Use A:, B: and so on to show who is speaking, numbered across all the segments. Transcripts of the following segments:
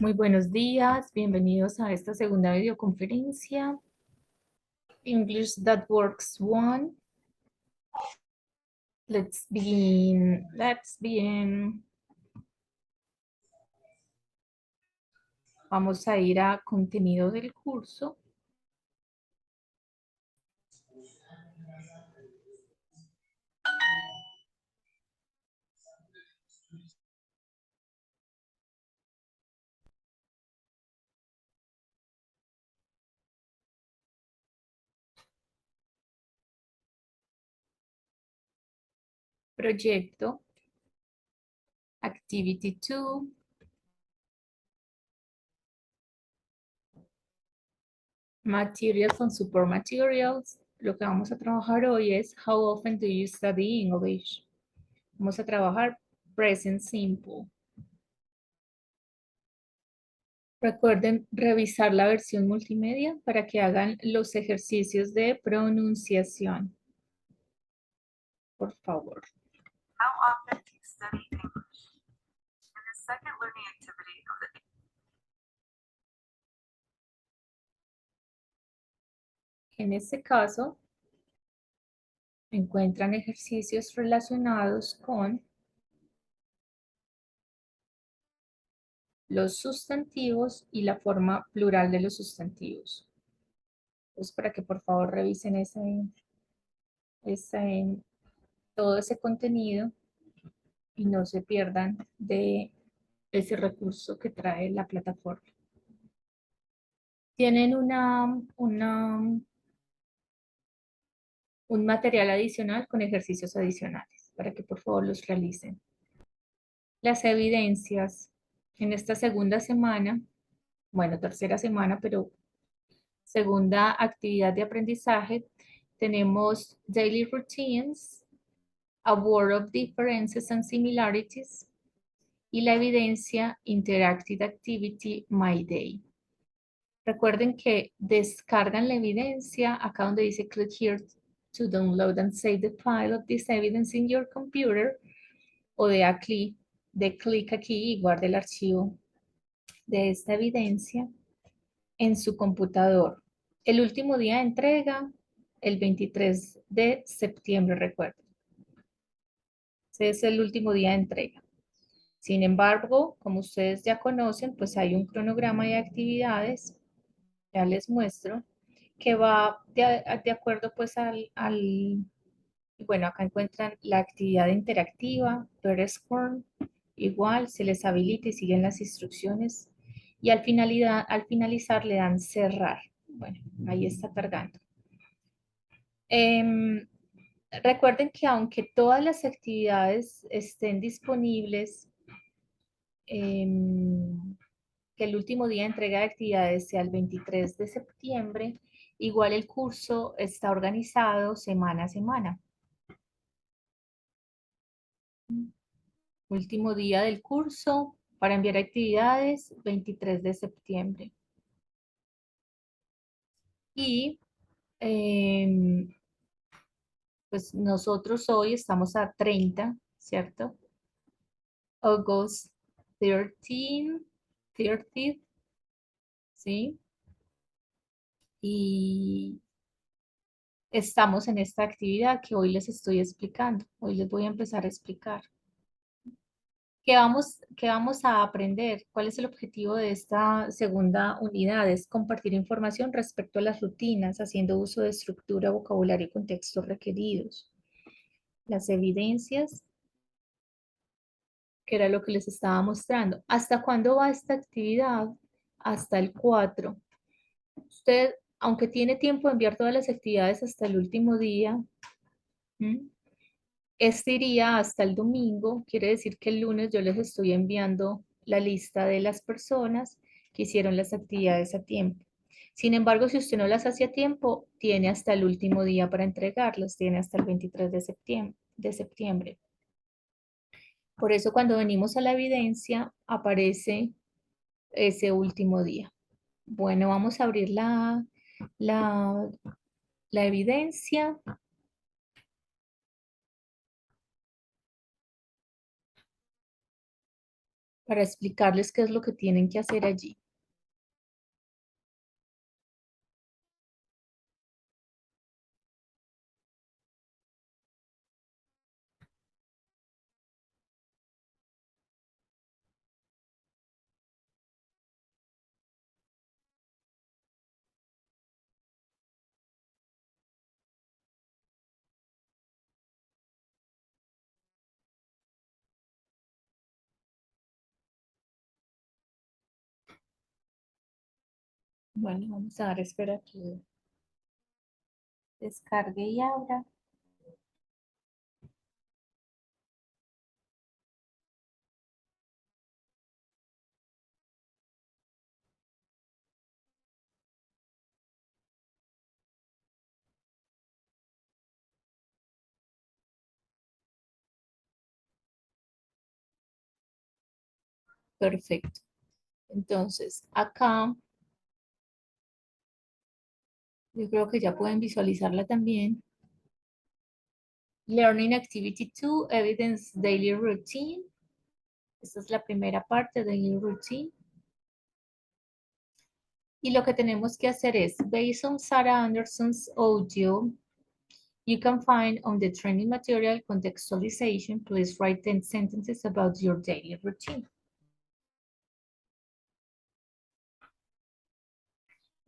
A: Muy buenos días, bienvenidos a esta segunda videoconferencia. English That Works One. Let's begin. Vamos a ir a contenido del curso. Proyecto. Activity 2. Materials and support materials. Lo que vamos a trabajar hoy es How often do you study English? Vamos a trabajar present simple. Recuerden revisar la versión multimedia para que hagan los ejercicios de pronunciación. Por favor.
B: How often do you study English? In the second learning activity of the
A: En este caso, encuentran ejercicios relacionados con los sustantivos y la forma plural de los sustantivos. Entonces, para que por favor revisen todo ese contenido y no se pierdan de ese recurso que trae la plataforma. Tienen un material adicional con ejercicios adicionales para que por favor los realicen. Las evidencias en esta segunda semana, bueno, tercera semana, pero segunda actividad de aprendizaje, tenemos daily routines, a word of differences and similarities y la evidencia interactive activity my day. Recuerden que descargan la evidencia acá donde dice click here to download and save the file of this evidence in your computer o de clic aquí y guarde el archivo de esta evidencia en su computador. El último día de entrega, el 23 de septiembre, recuerden. Ese es el último día de entrega. Sin embargo, como ustedes ya conocen, pues hay un cronograma de actividades, ya les muestro, que va de acuerdo pues bueno, acá encuentran la actividad interactiva, per scorn, igual se les habilita y siguen las instrucciones y al finalizar le dan cerrar. Bueno, ahí está cargando. Recuerden que aunque todas las actividades estén disponibles, que el último día de entrega de actividades sea el 23 de septiembre, igual el curso está organizado semana a semana. Último día del curso para enviar actividades, 23 de septiembre. Y pues nosotros hoy estamos a 30, ¿cierto? August 13, 30th, ¿sí? Y estamos en esta actividad que hoy les estoy explicando. Hoy les voy a empezar a explicar. ¿Qué vamos a aprender? ¿Cuál es el objetivo de esta segunda unidad? Es compartir información respecto a las rutinas, haciendo uso de estructura, vocabulario y contextos requeridos. Las evidencias, que era lo que les estaba mostrando. ¿Hasta cuándo va esta actividad? Hasta el 4. Usted, aunque tiene tiempo de enviar todas las actividades hasta el último día, este iría hasta el domingo, quiere decir que el lunes yo les estoy enviando la lista de las personas que hicieron las actividades a tiempo. Sin embargo, si usted no las hace a tiempo, tiene hasta el último día para entregarlas, tiene hasta el 23 de septiembre. Por eso cuando venimos a la evidencia aparece ese último día. Bueno, vamos a abrir la evidencia. para explicarles qué es lo que tienen que hacer allí. Bueno, vamos a dar espera que descargue y abra. Perfecto. Entonces, acá yo creo que ya pueden visualizarla también. Learning Activity 2, Evidence Daily Routine. Esta es la primera parte, Daily Routine. Y lo que tenemos que hacer es, based on Sarah Anderson's audio, you can find on the training material contextualization, please write 10 sentences about your daily routine.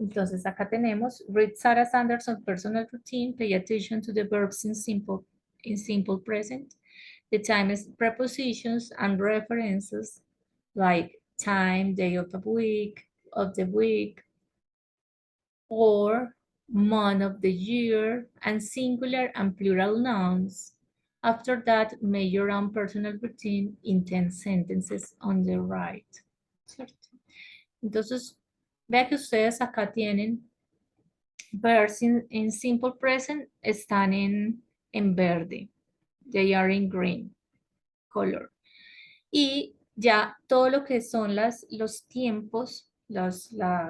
A: Entonces acá tenemos, read Sarah Anderson's personal routine, pay attention to the verbs in simple present, the times prepositions and references like time, day of the week, or month of the year, and singular and plural nouns. After that, make your own personal routine in 10 sentences on the right. ¿Cierto? Entonces, vea que ustedes acá tienen verbs in simple present, están en verde. They are in green color. Y ya todo lo que son los tiempos, las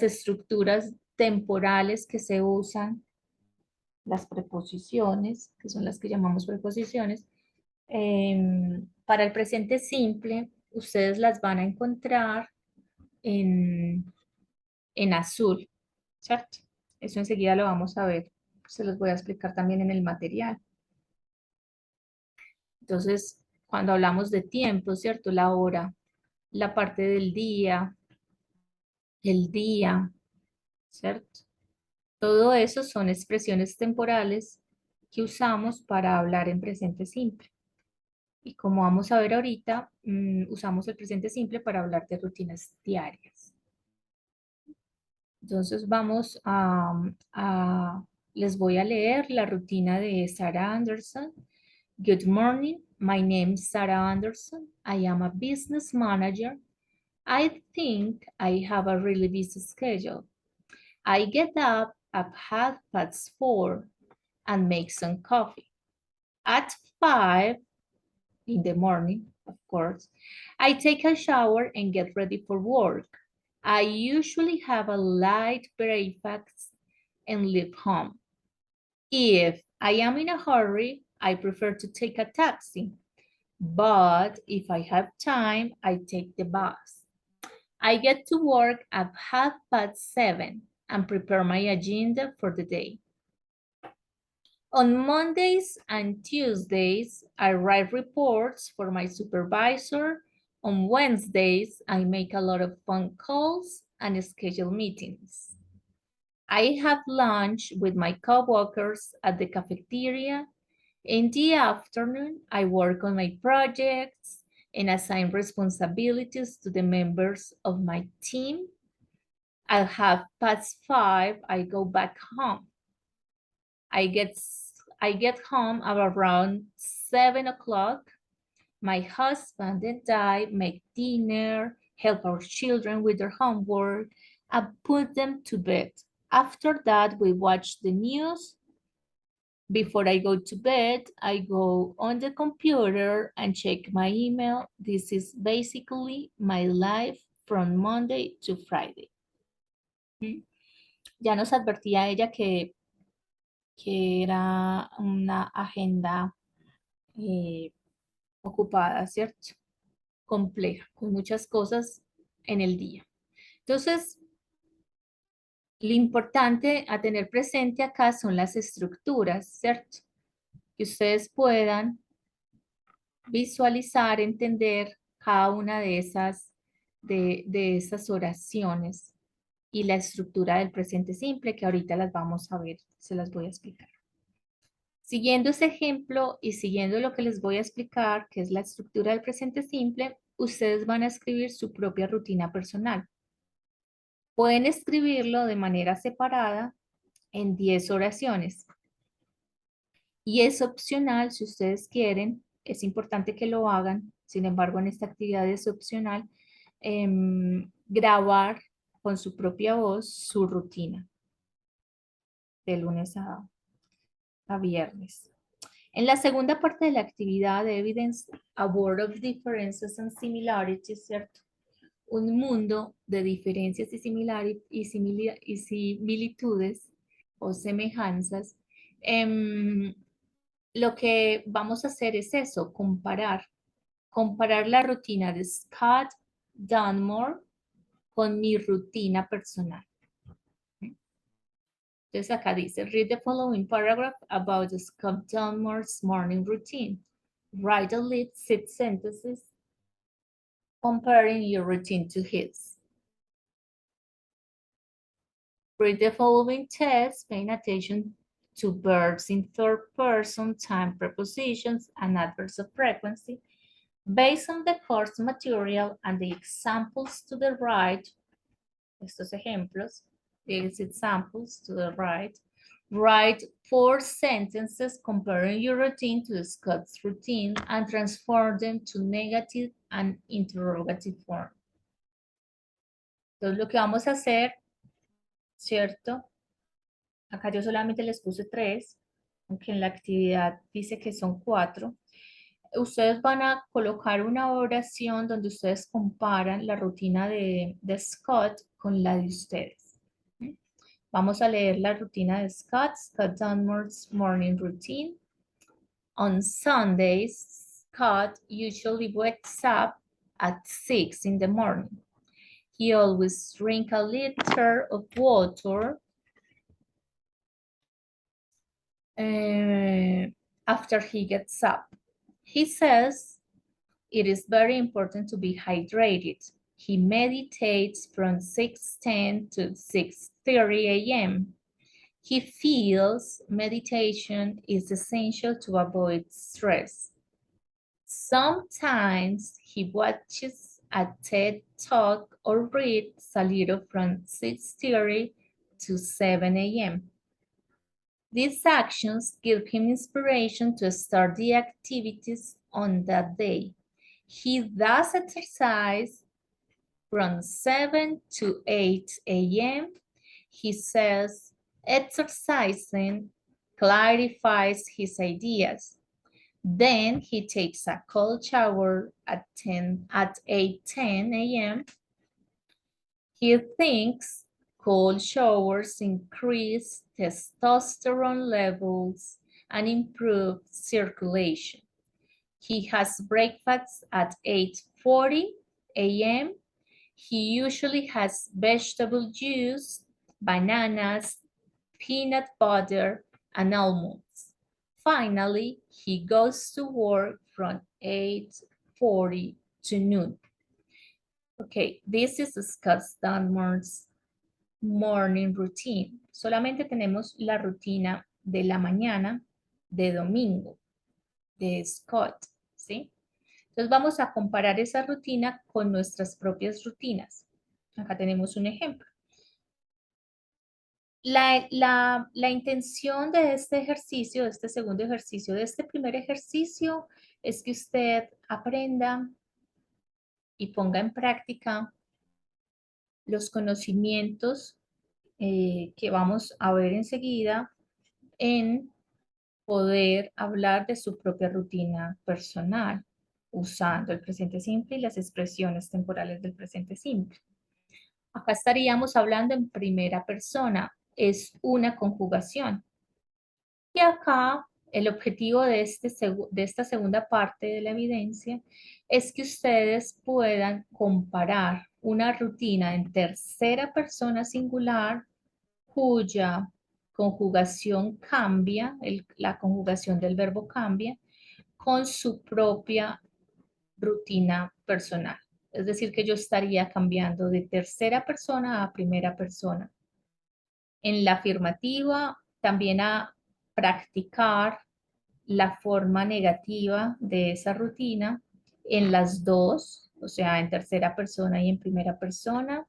A: estructuras temporales que se usan, las preposiciones, que son las que llamamos preposiciones, para el presente simple, ustedes las van a encontrar en, en azul, ¿cierto? Eso enseguida lo vamos a ver. Se los voy a explicar también en el material. Entonces, cuando hablamos de tiempo, ¿cierto? La hora, la parte del día, el día, ¿cierto? Todo eso son expresiones temporales que usamos para hablar en presente simple. Y como vamos a ver ahorita, usamos el presente simple para hablar de rutinas diarias. Entonces les voy a leer la rutina de Sarah Anderson. Good morning, my name is Sarah Anderson. I am a business manager. I think I have a really busy schedule. I get up at 4:30 and make some coffee. At 5 in the morning, of course, I take a shower and get ready for work. I usually have a light breakfast and leave home. If I am in a hurry, I prefer to take a taxi. But if I have time, I take the bus. I get to work at 7:30 and prepare my agenda for the day. On Mondays and Tuesdays, I write reports for my supervisor. On Wednesdays, I make a lot of phone calls and schedule meetings. I have lunch with my coworkers at the cafeteria. In the afternoon, I work on my projects and assign responsibilities to the members of my team. At 5:30, I go back home. I get home around 7 o'clock. My husband and I make dinner, help our children with their homework, and put them to bed. After that, we watch the news. Before I go to bed, I go on the computer and check my email. This is basically my life from Monday to Friday. Ya nos advertía ella que era una agenda ocupada, ¿cierto? compleja, con muchas cosas en el día. Entonces, lo importante a tener presente acá son las estructuras, ¿cierto? Que ustedes puedan visualizar, entender cada una de esas oraciones y la estructura del presente simple, que ahorita las vamos a ver, se las voy a explicar. Siguiendo ese ejemplo y siguiendo lo que les voy a explicar, que es la estructura del presente simple, ustedes van a escribir su propia rutina personal. Pueden escribirlo de manera separada en 10 oraciones. Y es opcional si ustedes quieren, es importante que lo hagan, sin embargo en esta actividad es opcional, grabar con su propia voz su rutina de lunes a viernes. En la segunda parte de la actividad de Evidence, a World of Differences and Similarities, ¿cierto? Un mundo de diferencias y similitudes o semejanzas. Lo que vamos a hacer es eso, comparar la rutina de Scott Dunmore con mi rutina personal. Entonces acá dice, read the following paragraph about Scott Dunmore's morning routine. Write a list 6 sentences comparing your routine to his. Read the following text, paying attention to verbs in third person, time prepositions, and adverbs of frequency. Based on the course material and the examples to the right, estos ejemplos, these examples to the right, write 4 sentences comparing your routine to Scott's routine and transform them to negative and interrogative form. Entonces lo que vamos a hacer, ¿cierto? Acá yo solamente les puse 3, aunque en la actividad dice que son 4. Ustedes van a colocar una oración donde ustedes comparan la rutina de Scott con la de ustedes. Vamos a leer la rutina de Scott, Scott Dunmore's morning routine. On Sundays, Scott usually wakes up at 6 in the morning. He always drinks a liter of water after he gets up. He says it is very important to be hydrated. He meditates from 6:10 to 6:30 a.m. He feels meditation is essential to avoid stress. Sometimes he watches a TED Talk or reads a little from 6:30 to 7 a.m. These actions give him inspiration to start the activities on that day. He does exercise from 7 to 8 a.m. He says exercising clarifies his ideas. Then he takes a cold shower at 8:10 a.m. He thinks cold showers increase testosterone levels and improve circulation. He has breakfast at 8:40 a.m. He usually has vegetable juice, bananas, peanut butter, and almonds. Finally, he goes to work from 8:40 to noon. Okay, this is Scott Dunmore's morning routine. Solamente tenemos la rutina de la mañana de domingo de Scott, ¿sí? Entonces vamos a comparar esa rutina con nuestras propias rutinas. Acá tenemos un ejemplo. La intención de este ejercicio, de este segundo ejercicio, de este primer ejercicio, es que usted aprenda y ponga en práctica los conocimientos que vamos a ver enseguida en poder hablar de su propia rutina personal usando el presente simple y las expresiones temporales del presente simple. Acá estaríamos hablando en primera persona, es una conjugación. Y acá el objetivo de, de esta segunda parte de la evidencia es que ustedes puedan comparar una rutina en tercera persona singular cuya conjugación cambia, la conjugación del verbo cambia, con su propia rutina personal. Es decir, que yo estaría cambiando de tercera persona a primera persona. En la afirmativa, también a practicar la forma negativa de esa rutina en las dos, o sea, en tercera persona y en primera persona.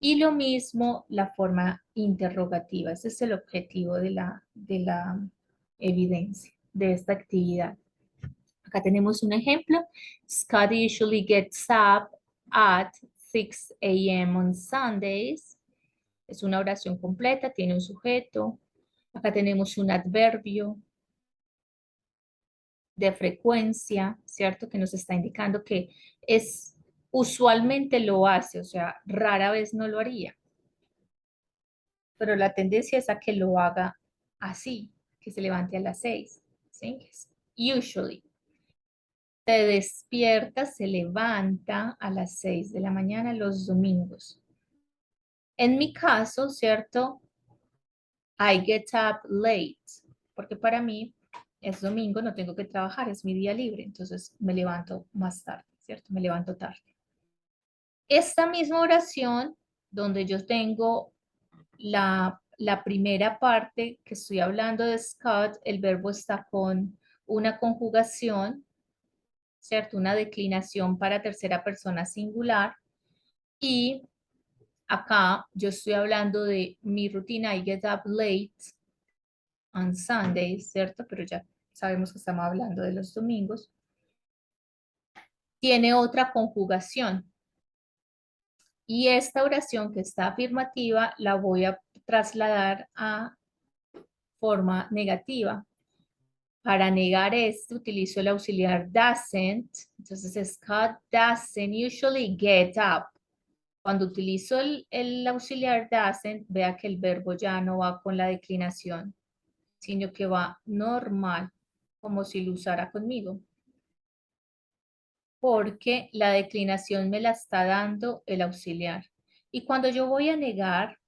A: Y lo mismo la forma interrogativa. Ese es el objetivo de la evidencia, de esta actividad. Acá tenemos un ejemplo. Scott usually gets up at 6 a.m. on Sundays. Es una oración completa, tiene un sujeto. Acá tenemos un adverbio de frecuencia, ¿cierto? Que nos está indicando que es usualmente lo hace, o sea, rara vez no lo haría. Pero la tendencia es a que lo haga así, que se levante a las 6, ¿sí? Usually. Se despierta, se levanta a las 6 de la mañana los domingos. En mi caso, ¿cierto? I get up late, porque para mí es domingo, no tengo que trabajar, es mi día libre, entonces me levanto más tarde, ¿cierto? Me levanto tarde. Esta misma oración, donde yo tengo la primera parte que estoy hablando de Scott, el verbo está con una conjugación, ¿cierto? Una declinación para tercera persona singular. Y acá yo estoy hablando de mi rutina, I get up late on Sundays, ¿cierto? Pero ya sabemos que estamos hablando de los domingos. Tiene otra conjugación. Y esta oración que está afirmativa la voy a trasladar a forma negativa. Para negar esto utilizo el auxiliar doesn't. Entonces Scott doesn't usually get up. Cuando utilizo el auxiliar doesn't, vea que el verbo ya no va con la declinación, sino que va normal, como si lo usara conmigo. Porque la declinación me la está dando el auxiliar. Y cuando yo voy a negar,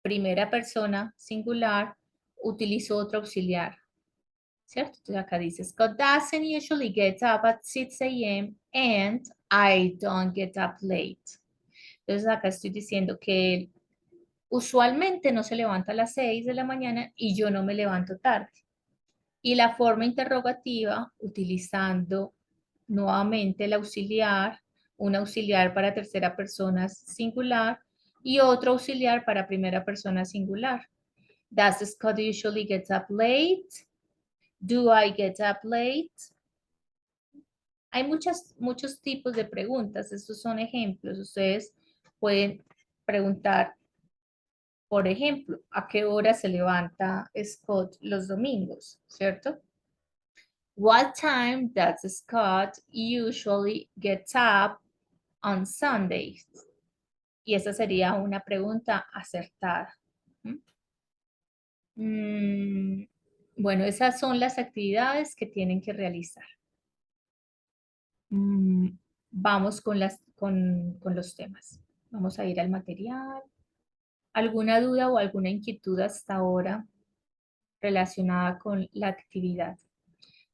A: primera persona singular, utilizo otro auxiliar, ¿cierto? Entonces acá dice, Scott doesn't usually get up at 6 a.m. and I don't get up late. Entonces acá estoy diciendo que él usualmente no se levanta a las 6 de la mañana y yo no me levanto tarde. Y la forma interrogativa, utilizando nuevamente el auxiliar, un auxiliar para tercera persona singular y otro auxiliar para primera persona singular. Does Scott usually get up late? Do I get up late? Hay muchos tipos de preguntas. Estos son ejemplos. Ustedes pueden preguntar, por ejemplo, ¿a qué hora se levanta Scott los domingos? ¿Cierto? What time does Scott usually get up on Sundays? Y esa sería una pregunta acertada. Bueno, esas son las actividades que tienen que realizar. Vamos con los temas. Vamos a ir al material. ¿Alguna duda o alguna inquietud hasta ahora relacionada con la actividad?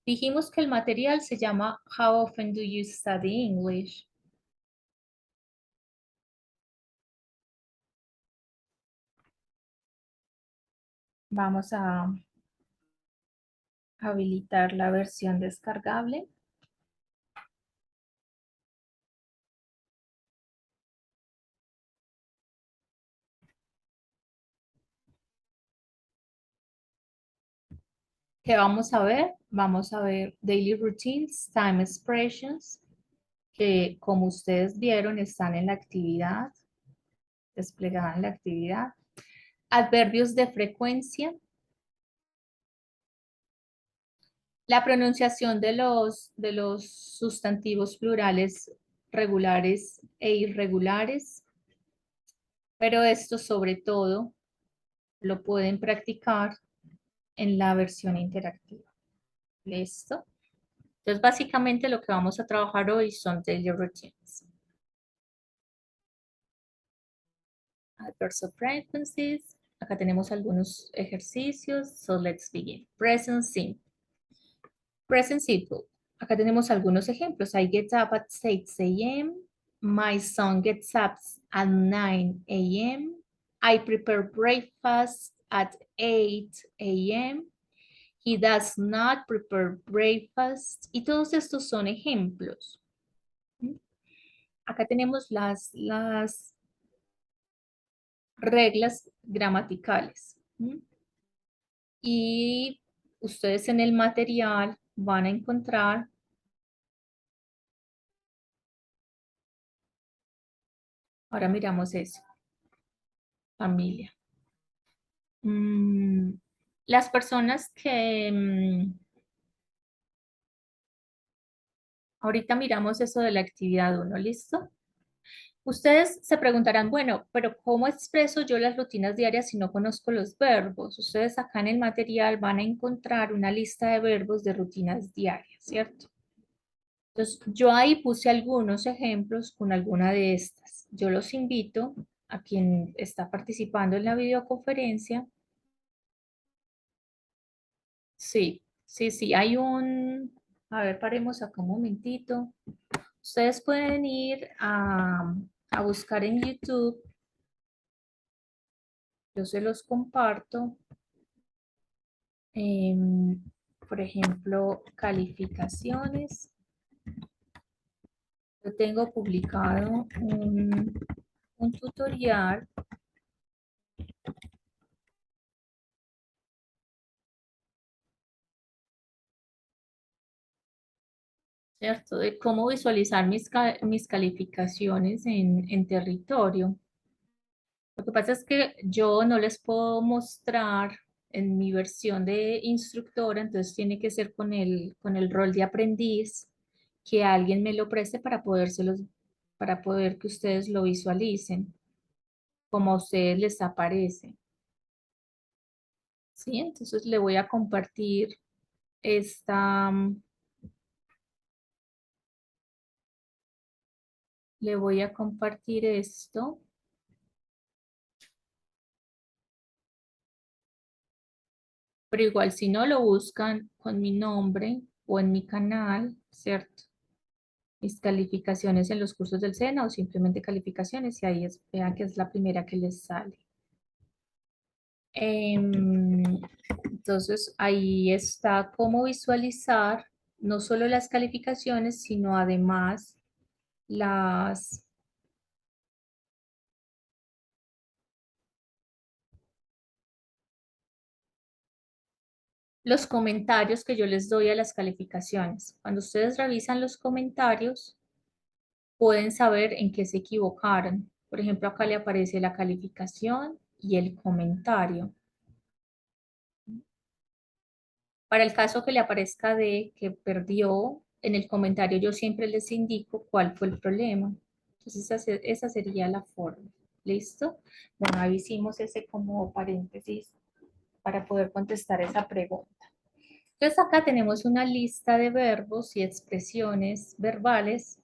A: Dijimos que el material se llama How often do you study English? Vamos a habilitar la versión descargable. ¿Qué vamos a ver? Vamos a ver Daily Routines, Time Expressions, que como ustedes vieron están en la actividad, desplegada en la actividad. Adverbios de frecuencia. La pronunciación de los sustantivos plurales regulares e irregulares. Pero esto sobre todo lo pueden practicar en la versión interactiva. ¿Listo? Entonces, básicamente lo que vamos a trabajar hoy son daily routines. Adverbs of frequencies. Acá tenemos algunos ejercicios. So let's begin. Present simple. Present simple. Acá tenemos algunos ejemplos. I get up at 6 a.m. My son gets up at 9 a.m. I prepare breakfast at 8 a.m. He does not prepare breakfast. Y todos estos son ejemplos. Acá tenemos las reglas gramaticales. Y ustedes en el material van a encontrar, ahora miramos eso, familia. Las personas que, ahorita miramos eso de la actividad 1, ¿listo? Ustedes se preguntarán, bueno, pero ¿cómo expreso yo las rutinas diarias si no conozco los verbos? Ustedes acá en el material van a encontrar una lista de verbos de rutinas diarias, ¿cierto? Entonces, yo ahí puse algunos ejemplos con alguna de estas. Yo los invito a quien está participando en la videoconferencia. Sí, sí, sí, hay a ver, paremos acá un momentito. Ustedes pueden ir a buscar en YouTube. Yo se los comparto. Por ejemplo, calificaciones. Yo tengo publicado un tutorial. ¿Cierto? De cómo visualizar mis calificaciones en territorio. Lo que pasa es que yo no les puedo mostrar en mi versión de instructora, entonces tiene que ser con el rol de aprendiz, que alguien me lo preste para poder que ustedes lo visualicen, como a ustedes les aparece. ¿Sí? Entonces le voy a compartir esta, le voy a compartir esto. Pero igual si no lo buscan con mi nombre o en mi canal, ¿cierto? Mis calificaciones en los cursos del SENA o simplemente calificaciones y ahí vean que es la primera que les sale. Entonces ahí está cómo visualizar no solo las calificaciones, sino además las, los comentarios que yo les doy a las calificaciones. Cuando ustedes revisan los comentarios, pueden saber en qué se equivocaron. Por ejemplo, acá le aparece la calificación y el comentario. Para el caso que le aparezca de que perdió, en el comentario yo siempre les indico cuál fue el problema. Entonces esa sería la forma. ¿Listo? Bueno, ahí hicimos ese como paréntesis para poder contestar esa pregunta. Entonces acá tenemos una lista de verbos y expresiones verbales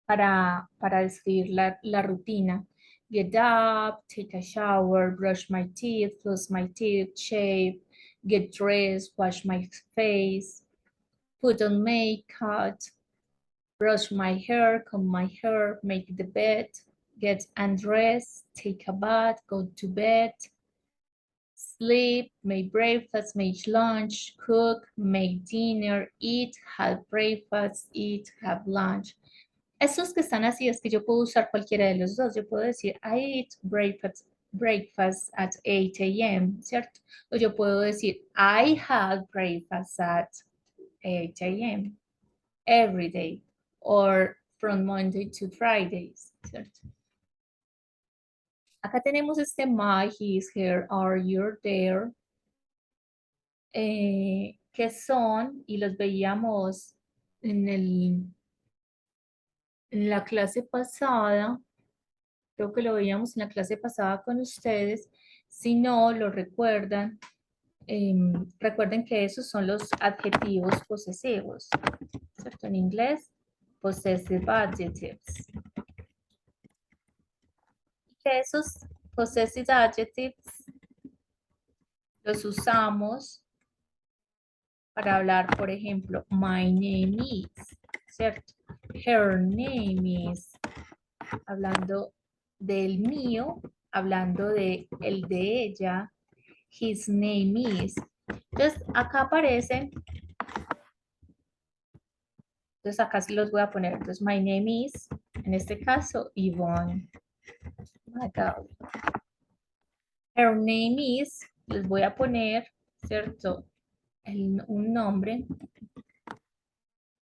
A: para describir la rutina. Get up, take a shower, brush my teeth, floss my teeth, shave, get dressed, wash my face, put on makeup, brush my hair, comb my hair, make the bed, get undressed, take a bath, go to bed, sleep, make breakfast, make lunch, cook, make dinner, eat, have breakfast, eat, have lunch. Estos que están así es que yo puedo usar cualquiera de los dos. Yo puedo decir, I eat breakfast at 8 a.m., ¿cierto? O yo puedo decir, I had breakfast at 8 a.m. every day, or from Monday to Fridays, ¿cierto? Acá tenemos este my, his, her, are, you're, there, que son, y los veíamos en la clase pasada. Creo que lo veíamos en la clase pasada con ustedes. Si no lo recuerdan, Recuerden que esos son los adjetivos posesivos, ¿cierto? En inglés, possessive adjectives. Que esos possessive adjectives los usamos para hablar, por ejemplo, my name is, ¿cierto? Her name is, hablando del mío, hablando de el de ella, his name is. Entonces, acá aparecen, entonces acá sí los voy a poner. Entonces, my name is, en este caso, Yvonne. Acá, her name is, les voy a poner, ¿cierto? Un nombre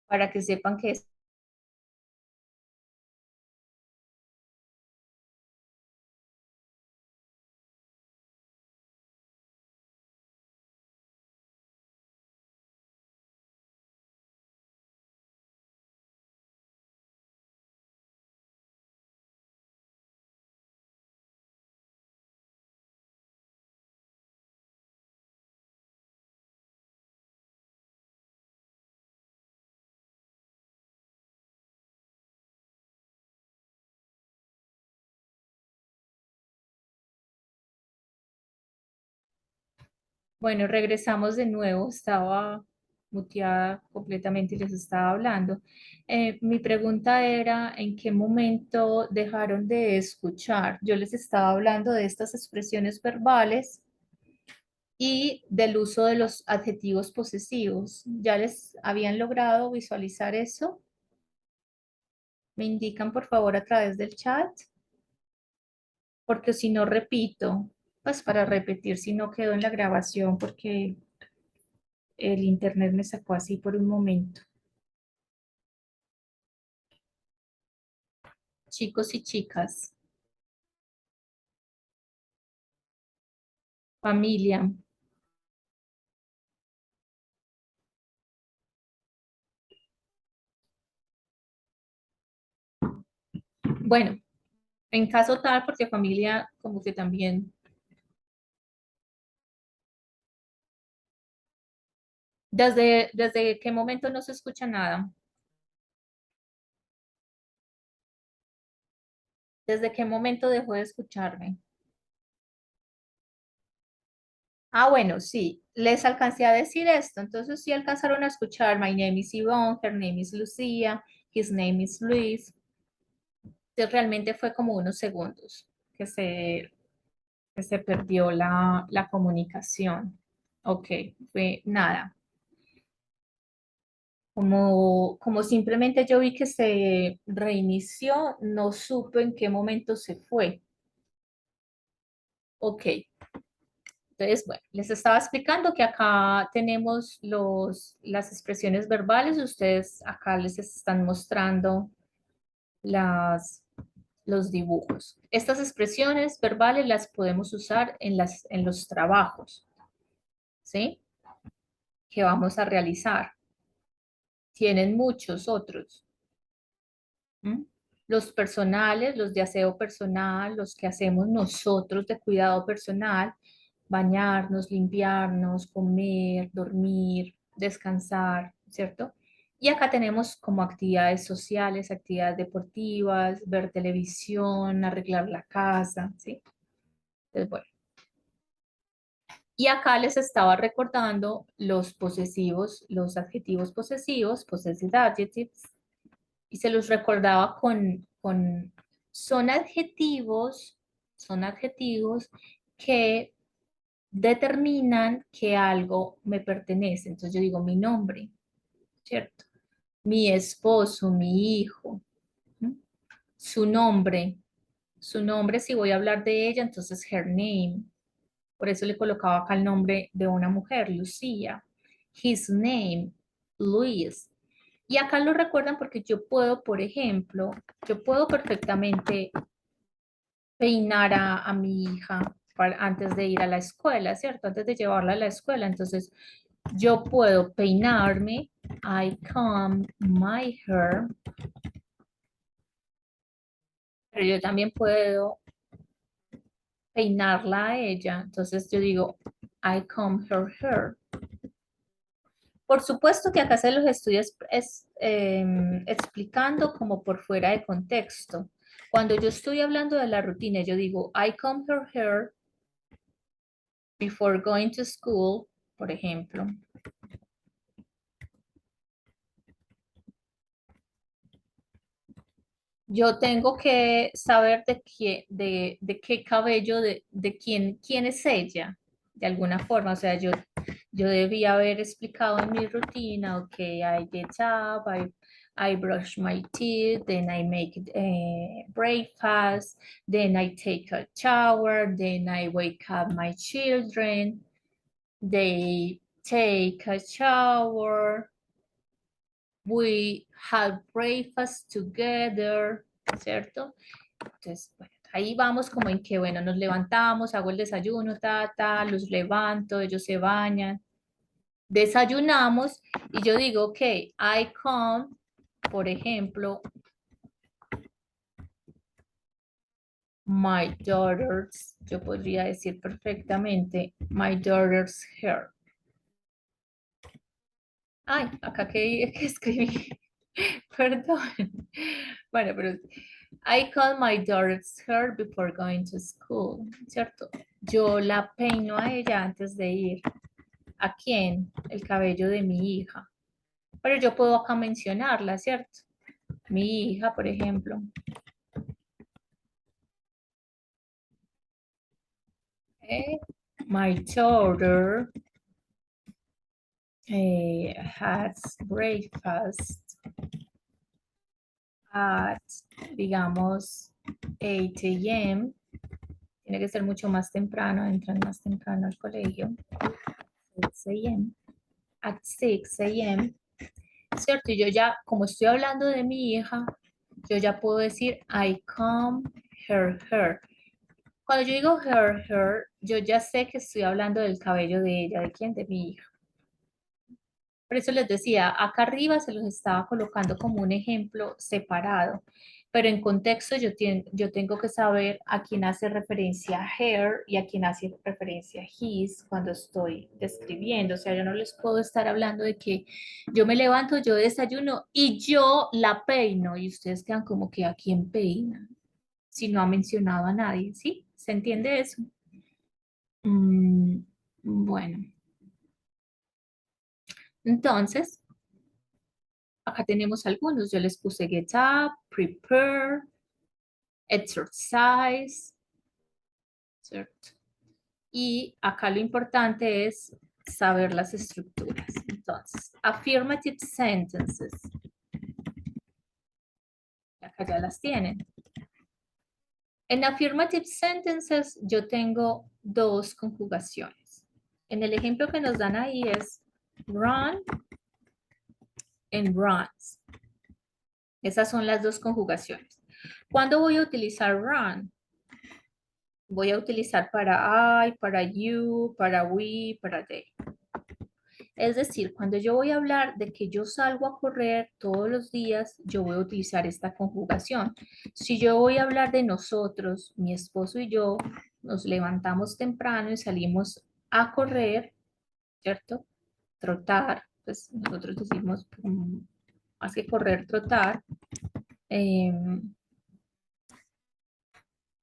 A: para que sepan que es. Bueno, regresamos de nuevo. Estaba muteada completamente y les estaba hablando. Mi pregunta era, ¿en qué momento dejaron de escuchar? Yo les estaba hablando de estas expresiones verbales y del uso de los adjetivos posesivos. ¿Ya les habían logrado visualizar eso? ¿Me indican por favor a través del chat? Porque si no repito, pues para repetir si no quedó en la grabación porque el internet me sacó así por un momento. Chicos y chicas, familia. Bueno, en caso tal, porque familia como que también, ¿desde qué momento no se escucha nada? ¿Desde qué momento dejó de escucharme? Ah, bueno, sí, les alcancé a decir esto, entonces sí alcanzaron a escuchar, my name is Yvonne, her name is Lucía, his name is Luis. Entonces realmente fue como unos segundos que se perdió la comunicación. Ok, fue nada. Como simplemente yo vi que se reinició, no supe en qué momento se fue. Ok, entonces, bueno, les estaba explicando que acá tenemos las expresiones verbales, ustedes acá les están mostrando los dibujos. Estas expresiones verbales las podemos usar en los trabajos, ¿sí? Que vamos a realizar. Tienen muchos otros. ¿Mm? Los personales, los de aseo personal, los que hacemos nosotros de cuidado personal, bañarnos, limpiarnos, comer, dormir, descansar, ¿cierto? Y acá tenemos como actividades sociales, actividades deportivas, ver televisión, arreglar la casa, ¿sí? Entonces, bueno. Y acá les estaba recordando los posesivos, los adjetivos posesivos, possessive adjectives, y se los recordaba son son adjetivos que determinan que algo me pertenece. Entonces yo digo mi nombre, ¿cierto? Mi esposo, mi hijo, ¿m? Su nombre, su nombre, si voy a hablar de ella, entonces her name. Por eso le colocaba acá el nombre de una mujer, Lucía. His name, Luis. Y acá lo recuerdan porque yo puedo, por ejemplo, yo puedo perfectamente peinar a mi hija antes de ir a la escuela, ¿cierto? Antes de llevarla a la escuela. Entonces, yo puedo peinarme, I comb my hair, pero yo también puedo peinarla a ella. Entonces, yo digo, I come her. Por supuesto que acá se los estoy explicando como por fuera de contexto. Cuando yo estoy hablando de la rutina, yo digo, I come her before going to school, por ejemplo. Yo tengo que saber de qué cabello, de quién es ella, de alguna forma. O sea, yo debía haber explicado en mi rutina, ok, I get up, I brush my teeth, then I make breakfast, then I take a shower, then I wake up my children, they take a shower, we have breakfast together, ¿cierto? Entonces, bueno, ahí vamos como en que, bueno, nos levantamos, hago el desayuno, los levanto, ellos se bañan, desayunamos y yo digo, ok, I come, por ejemplo, my daughter's, yo podría decir perfectamente, my daughter's hair. Ay, acá que escribí, perdón. Bueno, pero I call my daughter's hair before going to school, ¿cierto? Yo la peino a ella antes de ir. ¿A quién? El cabello de mi hija. Pero yo puedo acá mencionarla, ¿cierto? Mi hija, por ejemplo. My daughter has breakfast at, digamos, 8 a.m. Tiene que ser mucho más temprano, entran más temprano al colegio. 6 a.m. At 6 a.m. ¿Cierto? Y yo ya, como estoy hablando de mi hija, yo ya puedo decir I come her. Cuando yo digo her, yo ya sé que estoy hablando del cabello de ella. ¿De quién? De mi hija. Por eso les decía, acá arriba se los estaba colocando como un ejemplo separado, pero en contexto yo tengo que saber a quién hace referencia her y a quién hace referencia his cuando estoy describiendo. O sea, yo no les puedo estar hablando de que yo me levanto, yo desayuno y yo la peino y ustedes quedan como que a quién peina, si no ha mencionado a nadie, ¿sí? ¿Se entiende eso? Bueno, entonces... Acá tenemos algunos. Yo les puse get up, prepare, exercise, ¿cierto? Y acá lo importante es saber las estructuras. Entonces, affirmative sentences. Acá ya las tienen. En affirmative sentences yo tengo dos conjugaciones. En el ejemplo que nos dan ahí es run and runs. Esas son las dos conjugaciones. ¿Cuándo voy a utilizar run? Voy a utilizar para I, para you, para we, para they. Es decir, cuando yo voy a hablar de que yo salgo a correr todos los días, yo voy a utilizar esta conjugación. Si yo voy a hablar de nosotros, mi esposo y yo, nos levantamos temprano y salimos a correr, ¿cierto? Trotar, pues nosotros decimos más que correr, trotar.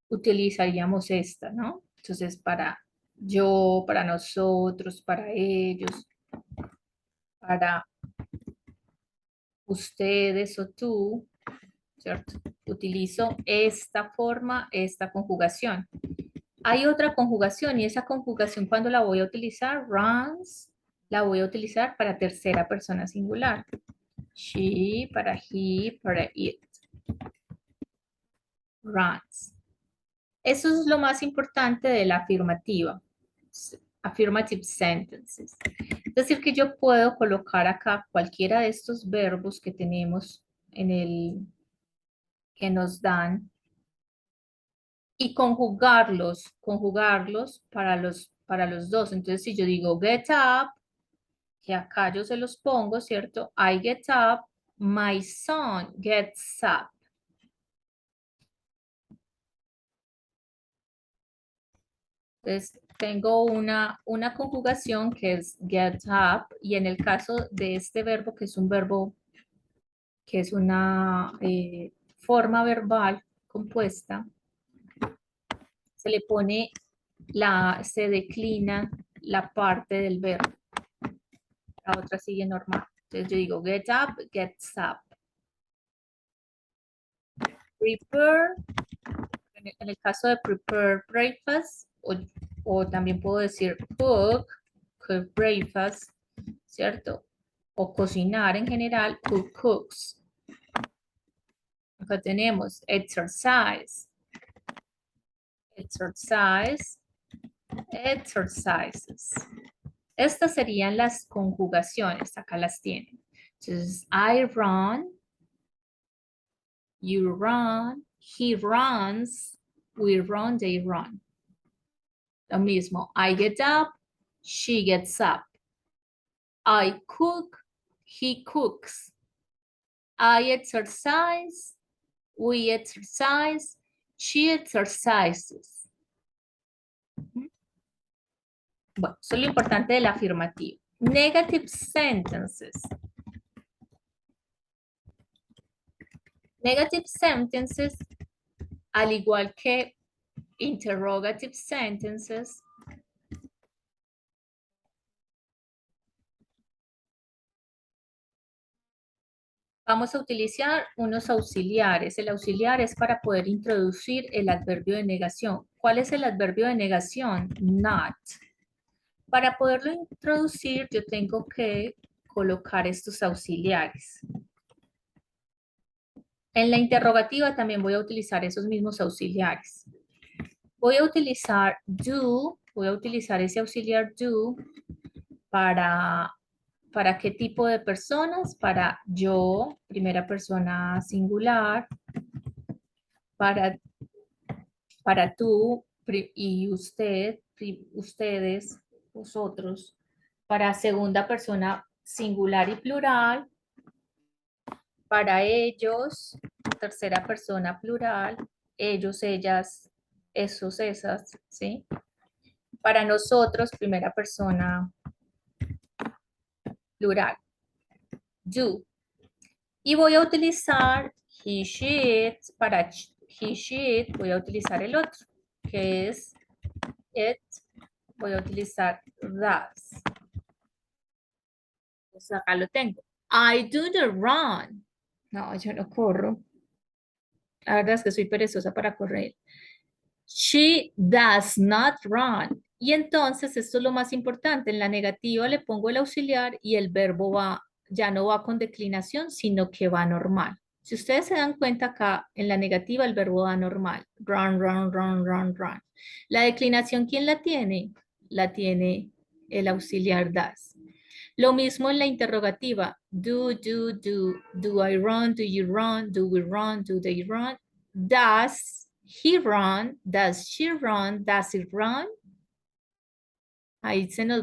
A: Utilizaríamos esta, ¿no? Entonces, para yo, para nosotros, para ellos, para ustedes o tú, ¿cierto? Utilizo esta forma, esta conjugación. Hay otra conjugación y esa conjugación cuando la voy a utilizar, runs, la voy a utilizar para tercera persona singular. She, para he, para it. Runs. Eso es lo más importante de la afirmativa. Affirmative sentences. Es decir, que yo puedo colocar acá cualquiera de estos verbos que tenemos en el que nos dan y conjugarlos para los dos. Entonces, si yo digo get up, que acá yo se los pongo, ¿cierto? I get up, my son gets up. Entonces, tengo una conjugación que es get up, y en el caso de este verbo, que es un verbo, que es una forma verbal compuesta, se le pone se declina la parte del verbo. La otra sigue normal. Entonces yo digo get up, gets up. Prepare, en el caso de prepare breakfast, o también puedo decir cook breakfast, ¿cierto? O cocinar en general, cook cooks. Acá tenemos exercise, exercises. Estas serían las conjugaciones, acá las tienen. Entonces, I run, you run, he runs, we run, they run. Lo mismo, I get up, she gets up. I cook, he cooks. I exercise, we exercise, she exercises. Bueno, eso es lo importante del afirmativo. Negative sentences. Negative sentences, al igual que interrogative sentences, vamos a utilizar unos auxiliares. El auxiliar es para poder introducir el adverbio de negación. ¿Cuál es el adverbio de negación? Not. Para poderlo introducir, yo tengo que colocar estos auxiliares. En la interrogativa también voy a utilizar esos mismos auxiliares. Voy a utilizar do, voy a utilizar ese auxiliar do para qué tipo de personas, para yo, primera persona singular, para tú y usted, ustedes, vosotros, para segunda persona singular y plural, para ellos, tercera persona plural, ellos, ellas, esos, esas, ¿sí? Para nosotros, primera persona plural, do. Y voy a utilizar he, she, it, para he, she, it, voy a utilizar el otro, que es it, voy a utilizar does. Pues acá lo tengo. I do the run. No, yo no corro. La verdad es que soy perezosa para correr. She does not run. Y entonces, esto es lo más importante. En la negativa le pongo el auxiliar y el verbo va, ya no va con declinación, sino que va normal. Si ustedes se dan cuenta acá, en la negativa el verbo va normal. Run, run, run, run, run. La declinación, ¿quién la tiene? La tiene el auxiliar does. Lo mismo en la interrogativa. Do, do, do. Do I run? Do you run? Do we run? Do they run? Does he run? Does she run? Does it run? Ahí se nos